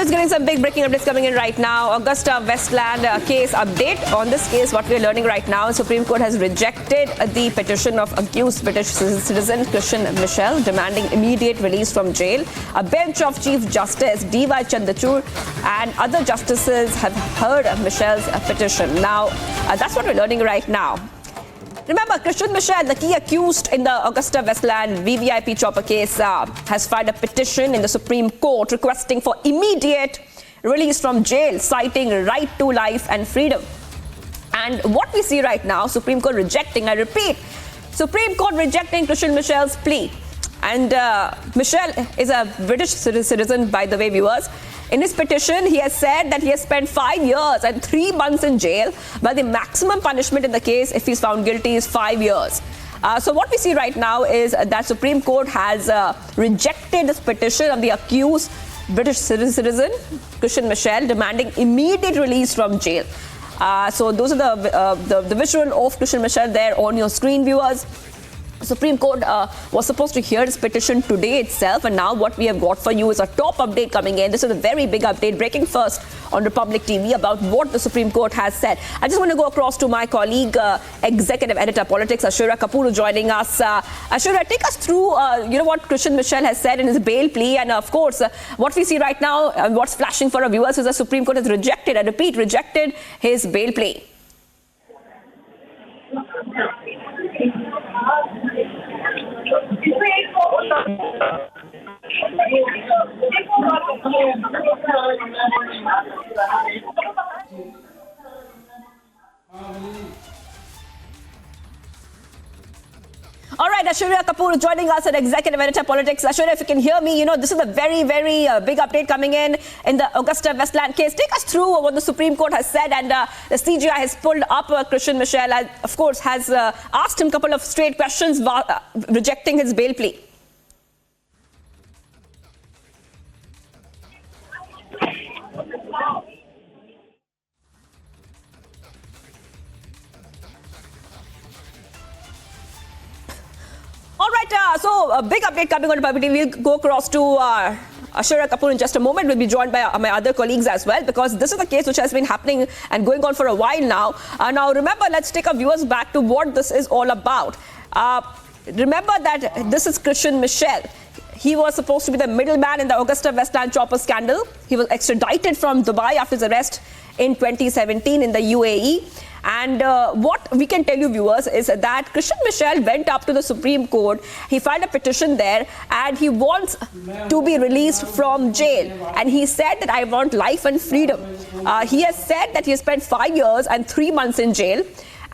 viewers, getting some big breaking updates coming in right now. AgustaWestland case update. On this case, what we are learning right now, Supreme Court has rejected the petition of accused British citizen Christian Michel demanding immediate release from jail. A bench of Chief Justice D.Y. Chandrachud and other justices have heard Michel's petition. Now, that's what we're learning right now. Remember, Christian Michel, the key accused in the AgustaWestland VVIP chopper case, has filed a petition in the Supreme Court requesting for immediate release from jail, citing right to life and freedom. And what we see right now, Supreme Court rejecting, I repeat, Supreme Court rejecting Christian Michel's plea. And Michel is a British citizen, by the way, viewers. In his petition, he has said that he has spent 5 years and 3 months in jail, but the maximum punishment in the case, if he's found guilty, is 5 years. So what we see right now is that Supreme Court has rejected this petition of the accused British citizen, Christian Michel, demanding immediate release from jail. So those are the visual of Christian Michel there on your screen, viewers. Supreme Court was supposed to hear this petition today itself, and now what we have got for you is a top update coming in. This is a very big update breaking first on Republic TV about what the Supreme Court has said. I just want to go across to my colleague, Executive Editor Politics, Ashura Kapoor, joining us. Ashura, take us through what Christian Michel has said in his bail plea, and of course what we see right now, what's flashing for our viewers is the Supreme Court has rejected, I repeat, rejected his bail plea. All right, Ashura Kapoor joining us at Executive Editor Politics. Ashura, if you can hear me, this is a very, very big update coming in the AgustaWestland case. Take us through what the Supreme Court has said, and the CGI has pulled up Christian Michel, and of course has asked him a couple of straight questions rejecting his bail plea. All right, so a big update coming on Republic TV. We'll go across to Ashura Kapoor in just a moment. We'll be joined by my other colleagues as well, because this is a case which has been happening and going on for a while now. Now, remember, let's take our viewers back to what this is all about. Remember that this is Christian Michel. He was supposed to be the middleman in the AgustaWestland chopper scandal. He was extradited from Dubai after his arrest in 2017 in the UAE. And what we can tell you, viewers, is that Christian Michel went up to the Supreme Court. He filed a petition there, and he wants to be released from jail. And he said that I want life and freedom. He has said that he has spent 5 years and 3 months in jail.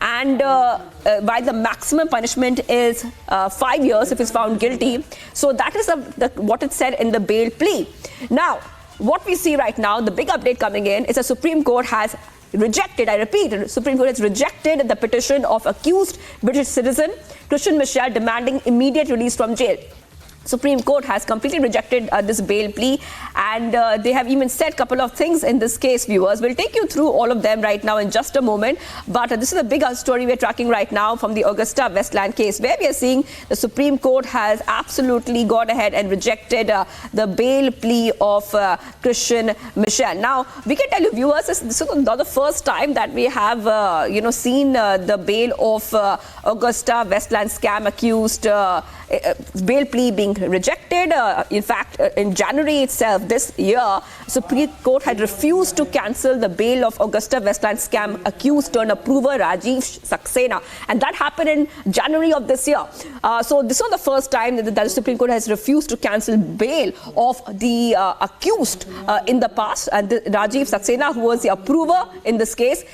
And while the maximum punishment is 5 years if he's found guilty. So that is what it said in the bail plea. Now, what we see right now, the big update coming in, is the Supreme Court has rejected, I repeat, the Supreme Court has rejected the petition of accused British citizen Christian Michel demanding immediate release from jail. Supreme Court has completely rejected this bail plea, and they have even said a couple of things in this case, viewers. We'll take you through all of them right now in just a moment, but this is a big story we're tracking right now from the AgustaWestland case, where we are seeing the Supreme Court has absolutely gone ahead and rejected the bail plea of Christian Michel. Now, we can tell you, viewers, this is not the first time that we have seen the bail of AgustaWestland scam accused bail plea being rejected. In fact, in January itself this year, Supreme Court had refused to cancel the bail of AgustaWestland scam accused turned approver Rajiv Saxena, and that happened in January of this year. So this is not the first time that the Supreme Court has refused to cancel bail of the accused in the past, and Rajiv Saxena, who was the approver in this case,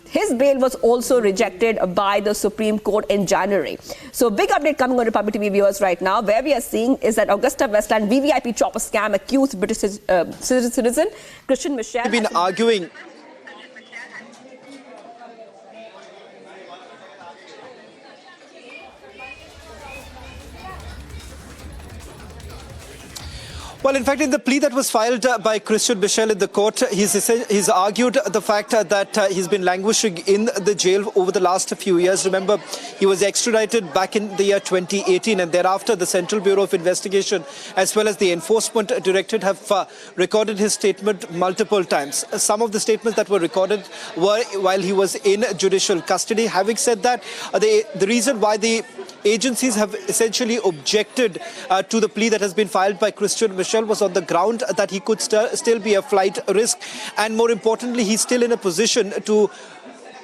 his bail was also rejected by the Supreme Court in January. So big update coming on Republic TV, viewers, right now, where we are seeing is that AgustaWestland VVIP chopper scam accused British citizen Christian Michel has been arguing. Well, in fact, in the plea that was filed by Christian Michel in the court, he's argued the fact that he's been languishing in the jail over the last few years. Remember, he was extradited back in the year 2018, and thereafter the Central Bureau of Investigation as well as the Enforcement Directorate have recorded his statement multiple times. Some of the statements that were recorded were while he was in judicial custody. Having said that, the reason why the agencies have essentially objected to the plea that has been filed by Christian Michel was on the ground that he could still be a flight risk, and more importantly, he's still in a position to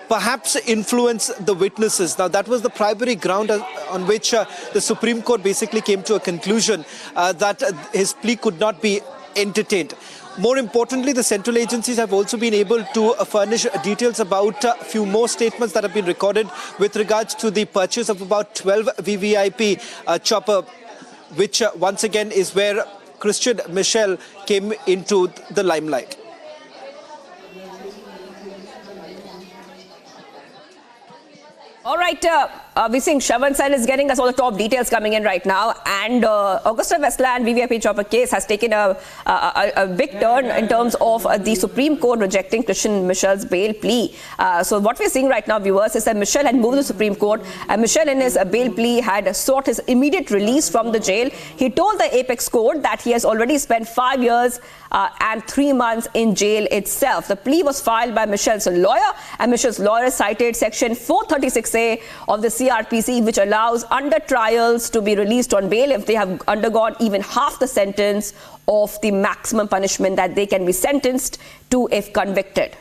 perhaps influence the witnesses. Now, that was the primary ground on which the Supreme Court basically came to a conclusion that his plea could not be entertained. More importantly, the central agencies have also been able to furnish details about a few more statements that have been recorded with regards to the purchase of about 12 VVIP chopper, which once again is where Christian Michel came into the limelight. All right, we're seeing Shravan Sen is getting us all the top details coming in right now, and AgustaWestland VVIP chopper case has taken a big turn in terms of the Supreme Court rejecting Christian Michel's bail plea. So what we're seeing right now, viewers, is that Michel had moved to the Supreme Court, and Michel in his bail plea had sought his immediate release from the jail. He told the Apex Court that he has already spent 5 years and 3 months in jail itself. The plea was filed by Michel's lawyer, and Michel's lawyer cited Section 436A of the CRPC, which allows under trials to be released on bail if they have undergone even half the sentence of the maximum punishment that they can be sentenced to if convicted.